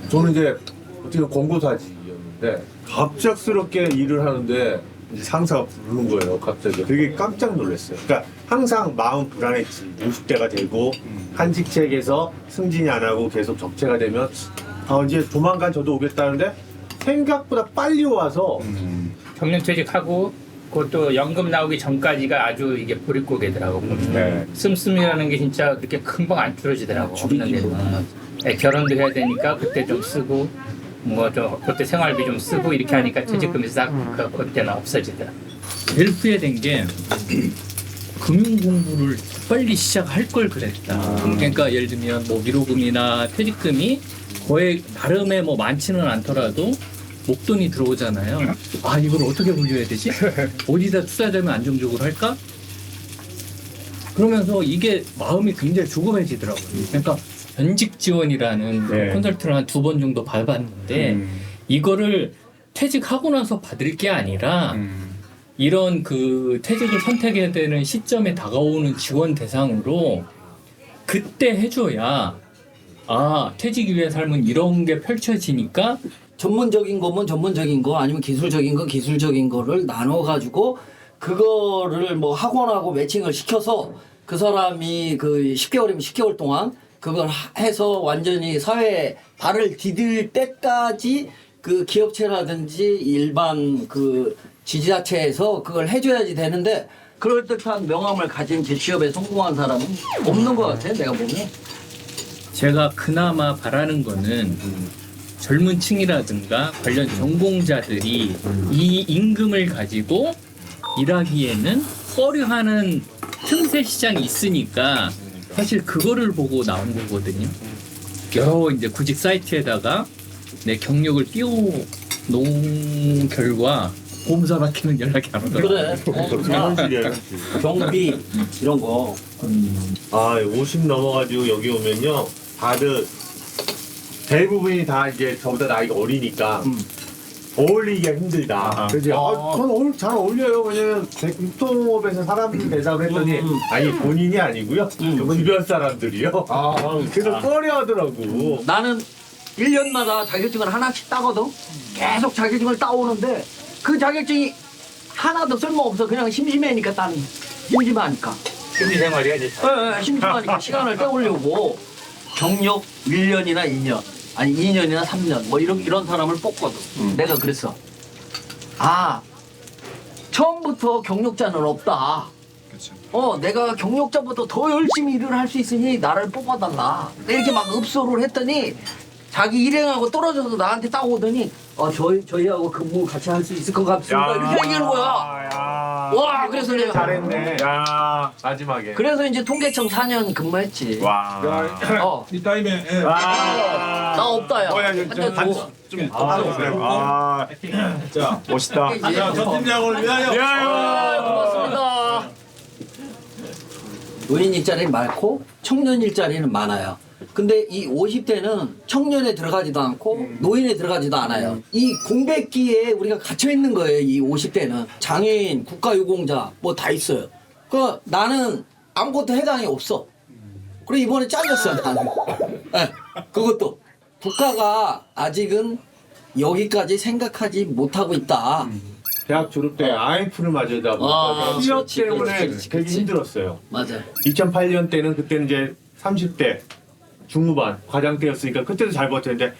Speaker 9: 저는 이제 어떻게 권고사직이었는데 갑작스럽게 일을 하는데 상사가 부르는 거예요. 갑자기 되게 깜짝 놀랐어요. 그러니까 항상 마음 불안했지. 50대가 되고 한 직책에서 승진이 안 하고 계속 적체가 되면 이제 조만간 저도 오겠다는데 생각보다 빨리 와서
Speaker 7: 정년퇴직하고 그것도 연금 나오기 전까지가 아주 이게 보릿고개더라고. 씀씀이라는 게 진짜 그렇게 금방 안 줄어지더라고. 없는 데는. 결혼도 해야 되니까 그때 좀 쓰고 그때 생활비 좀 쓰고 이렇게 하니까 퇴직금이 싹 그때는 없어지더라. 제일 후회된 게 금융 공부를 빨리 시작할 걸 그랬다. 그러니까 예를 들면 위로금이나 퇴직금이 거의 나름의 많지는 않더라도 목돈이 들어오잖아요. 이걸 어떻게 굴려야 되지? 어디다 투자되면 안정적으로 할까? 그러면서 이게 마음이 굉장히 조급해지더라고요. 그러니까 전직 지원이라는 컨설팅을 한 2번 정도 받아봤는데 이거를 퇴직하고 나서 받을 게 아니라 이런 그 퇴직을 선택해야 되는 시점에 다가오는 지원 대상으로 그때 해줘야 퇴직 이후의 삶은 이런 게 펼쳐지니까
Speaker 10: 전문적인 거면 전문적인 거 아니면 기술적인 거 기술적인 거를 나눠가지고 그거를 학원하고 매칭을 시켜서 그 사람이 그 10개월이면 10개월 동안 그걸 해서 완전히 사회에 발을 디딜 때까지 그 기업체라든지 일반 그 지자체에서 그걸 해줘야지 되는데 그럴듯한 명함을 가진 취업에 성공한 사람은 없는 것 같아요. 내가 보면.
Speaker 7: 제가 그나마 바라는 거는 젊은 층이라든가 관련 전공자들이 이 임금을 가지고 일하기에는 꺼려하는 틈새 시장이 있으니까 사실 그거를 보고 나온 거거든요. 여러 이제 구직 사이트에다가 내 경력을 띄워놓은 결과 보험사밖에는 연락이 안 오더라고요.
Speaker 10: 그래. 경비 이런 거.
Speaker 9: 50 넘어가지고 여기 오면요, 다들 대부분이 다 이제 저보다 나이가 어리니까 어울리기가 힘들다. 그래서 저는 잘 어울려요. 왜냐면 유통업에서 사람들 대답을 했더니 아니 본인이 아니고요, 주변 사람들이요. 그래서 꺼려하더라고.
Speaker 10: 나는 1년마다 자격증을 하나씩 따거든. 계속 자격증을 따오는데 그 자격증이 하나도 쓸모없어. 그냥 심심해니까 따니. 심심하니까.
Speaker 7: 심리생활이야 이제.
Speaker 10: 네, 심심하니까 시간을 때우려고 경력 1년이나 2년 아니 2년이나 3년 이런 사람을 뽑거든. 내가 그랬어. 처음부터 경력자는 없다.
Speaker 26: 그렇죠.
Speaker 10: 내가 경력자보다 더 열심히 일을 할 수 있으니 나를 뽑아달라. 이렇게 막 읍소를 했더니 자기 일행하고 떨어져서 나한테 딱 오더니 저희하고 근무 같이 할 수 있을 것 같습니다. 이렇게 얘기하는 거야. 와, 그래서 내가
Speaker 9: 잘했네. 야, 마지막에.
Speaker 10: 그래서 이제 통계청 4년 근무했지.
Speaker 9: 와.
Speaker 10: 이 타임에. 나 없다, 야.
Speaker 9: 좀 아, 진짜 멋있다.
Speaker 10: 자, 전 팀장을
Speaker 9: 위하여.
Speaker 10: 고맙습니다. 노인 일자리는 많고 청년 일자리는 많아요. 근데 이 50대는 청년에 들어가지도 않고 노인에 들어가지도 않아요. 이 공백기에 우리가 갇혀 있는 거예요. 이 50대는 장애인, 국가유공자 뭐 다 있어요. 그 나는 아무것도 해당이 없어. 그래 이번에 잘렸어 나는. 네, 그것도 국가가 아직은 여기까지 생각하지 못하고 있다.
Speaker 9: 대학 졸업 때 IMF를 맞으다 보니까 취업 때문에 되게 힘들었어요.
Speaker 10: 맞아.
Speaker 9: 2008년 때는 그때는 이제 30대 중후반 과장 때였으니까 그때도 잘 버텼는데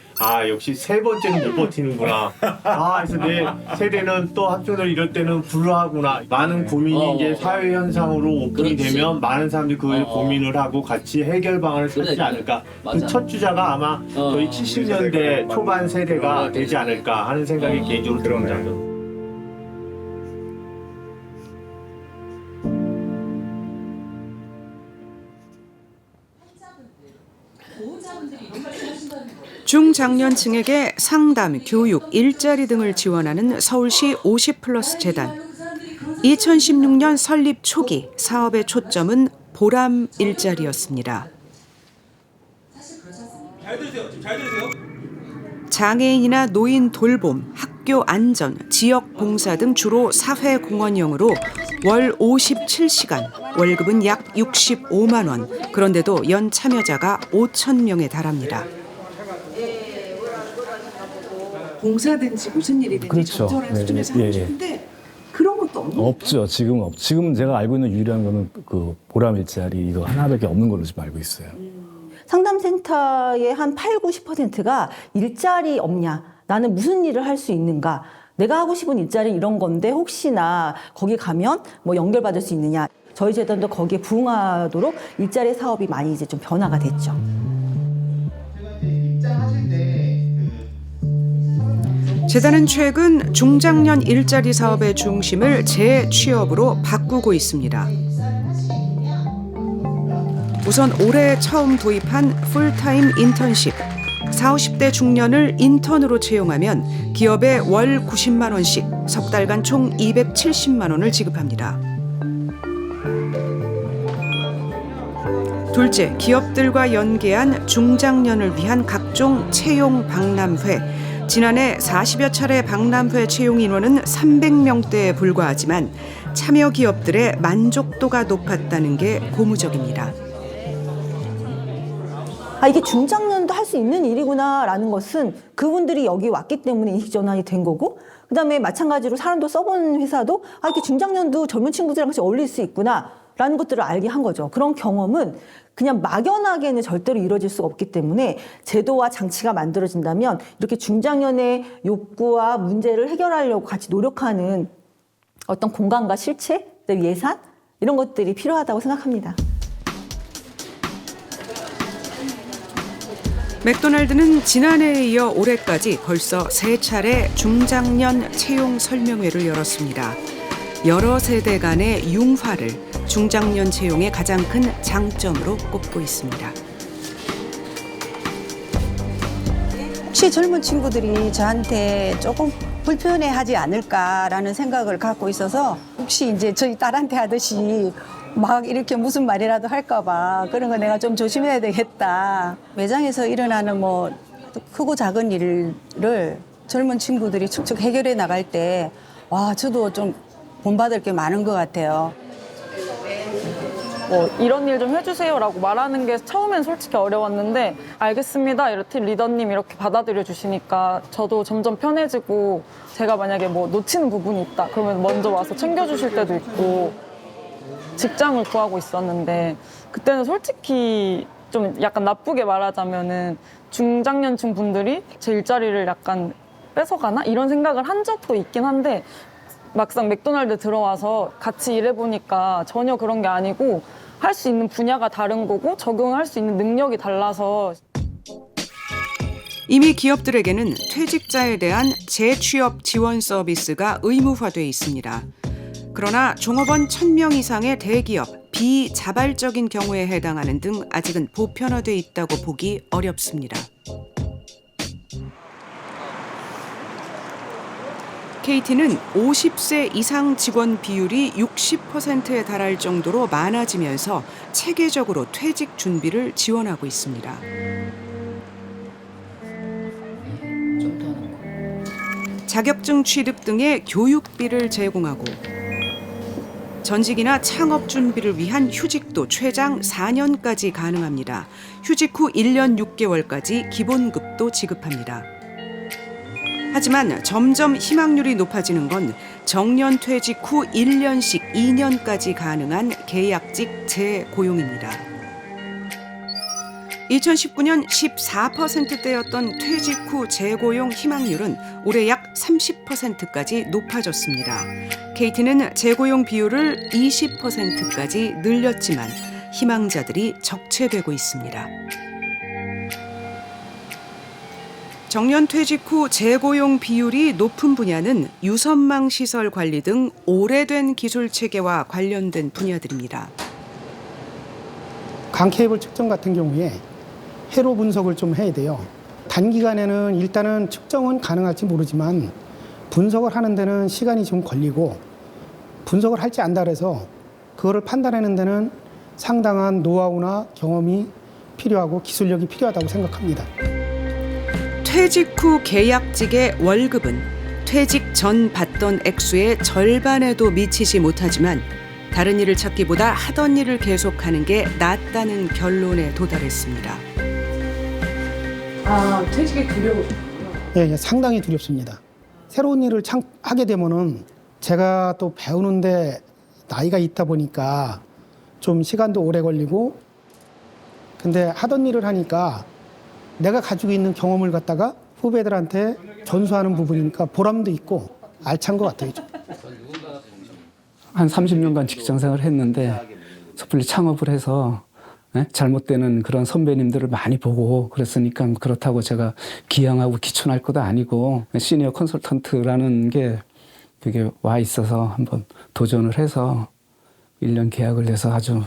Speaker 9: 역시 세 번째는 못 버티는구나. 그래서 내 세대는 또 합격을 이럴 때는 불우하구나. 많은 고민이 이제 사회 현상으로 오픈이 되면 많은 사람들이 그 고민을 하고 같이 해결 방안을 찾지 않을까. 그 첫 주자가 아마 저희 70년대 초반 세대가 되지 않을까 하는 생각이 개인적으로 들어요.
Speaker 11: 중장년층에게 상담, 교육, 일자리 등을 지원하는 서울시 50플러스 재단. 2016년 설립 초기 사업의 초점은 보람 일자리였습니다.
Speaker 3: 잘 들으세요.
Speaker 11: 장애인이나 노인 돌봄, 학교 안전, 지역 봉사 등 주로 사회공헌형으로 월 57시간, 월급은 약 65만 원. 그런데도 연 참여자가 5천 명에 달합니다.
Speaker 12: 봉사든지 무슨 일이든지
Speaker 13: 그렇죠.
Speaker 12: 적절한 수준에서 하고 싶은데 그런 것도 없는
Speaker 13: 없죠. 지금 제가 알고 있는 유일한 거는 그 보람 일자리 이거 하나밖에 없는 걸로 지금 알고 있어요.
Speaker 16: 상담센터의 한 8, 90%가 일자리 없냐, 나는 무슨 일을 할 수 있는가, 내가 하고 싶은 일자리 이런 건데 혹시나 거기 가면 뭐 연결받을 수 있느냐. 저희 재단도 거기에 부응하도록 일자리 사업이 많이 이제 좀 변화가 됐죠.
Speaker 11: 재단은 최근 중장년 일자리 사업의 중심을 재취업으로 바꾸고 있습니다. 우선 올해 처음 도입한 풀타임 인턴십. 40, 50대 중년을 인턴으로 채용하면 기업에 월 90만 원씩 석 달간 총 270만 원을 지급합니다. 둘째, 기업들과 연계한 중장년을 위한 각종 채용 박람회. 지난해 40여 차례 박람회 채용 인원은 300명대에 불과하지만 참여 기업들의 만족도가 높았다는 게 고무적입니다.
Speaker 16: 이게 중장년도 할 수 있는 일이구나라는 것은 그분들이 여기 왔기 때문에 인식 전환이 된 거고, 그다음에 마찬가지로 사람도 써본 회사도 이렇게 중장년도 젊은 친구들이랑 같이 어울릴 수 있구나라는 것들을 알게 한 거죠. 그런 경험은 그냥 막연하게는 절대로 이루어질 수가 없기 때문에 제도와 장치가 만들어진다면 이렇게 중장년의 욕구와 문제를 해결하려고 같이 노력하는 어떤 공간과 실체, 예산 이런 것들이 필요하다고 생각합니다.
Speaker 11: 맥도날드는 지난해에 이어 올해까지 벌써 3차례 중장년 채용 설명회를 열었습니다. 여러 세대 간의 융화를 중장년 채용의 가장 큰 장점으로 꼽고 있습니다.
Speaker 17: 혹시 젊은 친구들이 저한테 조금 불편해하지 않을까라는 생각을 갖고 있어서 혹시 이제 저희 딸한테 하듯이 막 이렇게 무슨 말이라도 할까봐 그런 거 내가 좀 조심해야 되겠다. 매장에서 일어나는 뭐 크고 작은 일을 젊은 친구들이 척척 해결해 나갈 때 저도 좀 본받을 게 많은 것 같아요.
Speaker 26: 뭐 이런 일 좀 해주세요라고 말하는 게 처음엔 솔직히 어려웠는데 알겠습니다. 이렇게 리더님 이렇게 받아들여 주시니까 저도 점점 편해지고 제가 만약에 뭐 놓치는 부분이 있다 그러면 먼저 와서 챙겨주실 때도 있고 직장을 구하고 있었는데 그때는 솔직히 좀 약간 나쁘게 말하자면은 중장년층 분들이 제 일자리를 약간 뺏어가나? 이런 생각을 한 적도 있긴 한데 막상 맥도날드 들어와서 같이 일해보니까 전혀 그런 게 아니고 할 수 있는 분야가 다른 거고 적용할 수 있는 능력이 달라서
Speaker 11: 이미 기업들에게는 퇴직자에 대한 재취업 지원 서비스가 의무화돼 있습니다. 그러나 종업원 1,000명 이상의 대기업, 비자발적인 경우에 해당하는 등 아직은 보편화돼 있다고 보기 어렵습니다. KT는 50세 이상 직원 비율이 60%에 달할 정도로 많아지면서 체계적으로 퇴직 준비를 지원하고 있습니다. 자격증 취득 등의 교육비를 제공하고 전직이나 창업 준비를 위한 휴직도 최장 4년까지 가능합니다. 휴직 후 1년 6개월까지 기본급도 지급합니다. 하지만 점점 희망률이 높아지는 건 정년 퇴직 후 1년씩 2년까지 가능한 계약직 재고용입니다. 2019년 14%대였던 퇴직 후 재고용 희망률은 올해 약 30%까지 높아졌습니다. KT는 재고용 비율을 20%까지 늘렸지만 희망자들이 적체되고 있습니다. 정년 퇴직 후 재고용 비율이 높은 분야는 유선망 시설 관리 등 오래된 기술 체계와 관련된 분야들입니다.
Speaker 3: 강 케이블 측정 같은 경우에 회로 분석을 좀 해야 돼요. 단기간에는 일단은 측정은 가능할지 모르지만 분석을 하는 데는 시간이 좀 걸리고 분석을 할지 안다 그래서 그거를 판단하는 데는 상당한 노하우나 경험이 필요하고 기술력이 필요하다고 생각합니다.
Speaker 11: 퇴직 후 계약직의 월급은 퇴직 전 받던 액수의 절반에도 미치지 못하지만 다른 일을 찾기보다 하던 일을 계속하는 게 낫다는 결론에 도달했습니다.
Speaker 19: 퇴직이 두려워요?
Speaker 3: 예, 상당히 두렵습니다. 새로운 일을 하게 되면은 제가 또 배우는데 나이가 있다 보니까 좀 시간도 오래 걸리고 근데 하던 일을 하니까 내가 가지고 있는 경험을 갖다가 후배들한테 전수하는 부분이니까 보람도 있고 알찬 것 같아요.
Speaker 4: 한 30년간 직장생활을 했는데 섣불리 창업을 해서 잘못되는 그런 선배님들을 많이 보고 그랬으니까 그렇다고 제가 기양하고 기촌할 것도 아니고 시니어 컨설턴트라는 게 그게 와 있어서 한번 도전을 해서 1년 계약을 해서 아주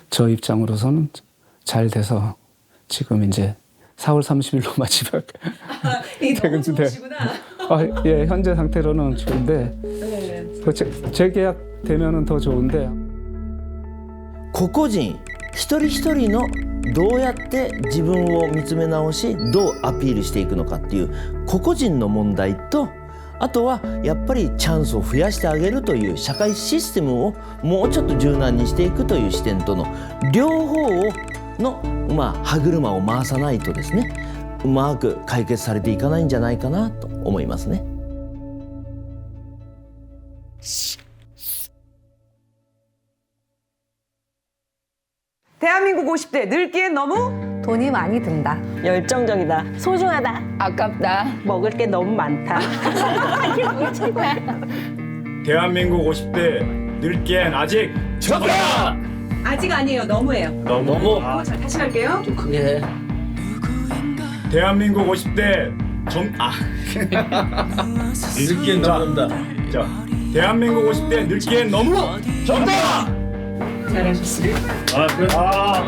Speaker 4: 저 입장으로서는 잘 돼서 지금 이제 4월 30일로 마지막 퇴근주 돼. 예, 현재 상태로는 좋은데 재계약 되면은 더 좋은데.
Speaker 6: 個々人一人一人のどうやって自分を見つめ直しどうアピールしていくのかっていう個々人の問題とあとはやっぱりチャンスを増やしてあげるという社会システムをもうちょっと柔軟にしていくという視点との両方の歯車を回さないとですねうまく解決されていかないんじゃないかなと思いますね。
Speaker 19: 대한민국 50대 늙기엔 너무
Speaker 18: 돈이 많이 든다.
Speaker 14: 열정적이다. 소중하다. 아깝다. 먹을 게 너무 많다. 이게 최고야.
Speaker 8: 대한민국 50대 늙기엔 아직 적다.
Speaker 19: 아직 아니에요. 너무해요.
Speaker 8: 너무.
Speaker 19: 자, 다시 할게요.
Speaker 6: 좀 크게 해.
Speaker 8: 대한민국 50대
Speaker 9: 늙기엔 적다.
Speaker 8: 자, 대한민국 50대 늙기엔 너무 적다.
Speaker 19: 잘하셨습니다.
Speaker 8: 아, 끝났다.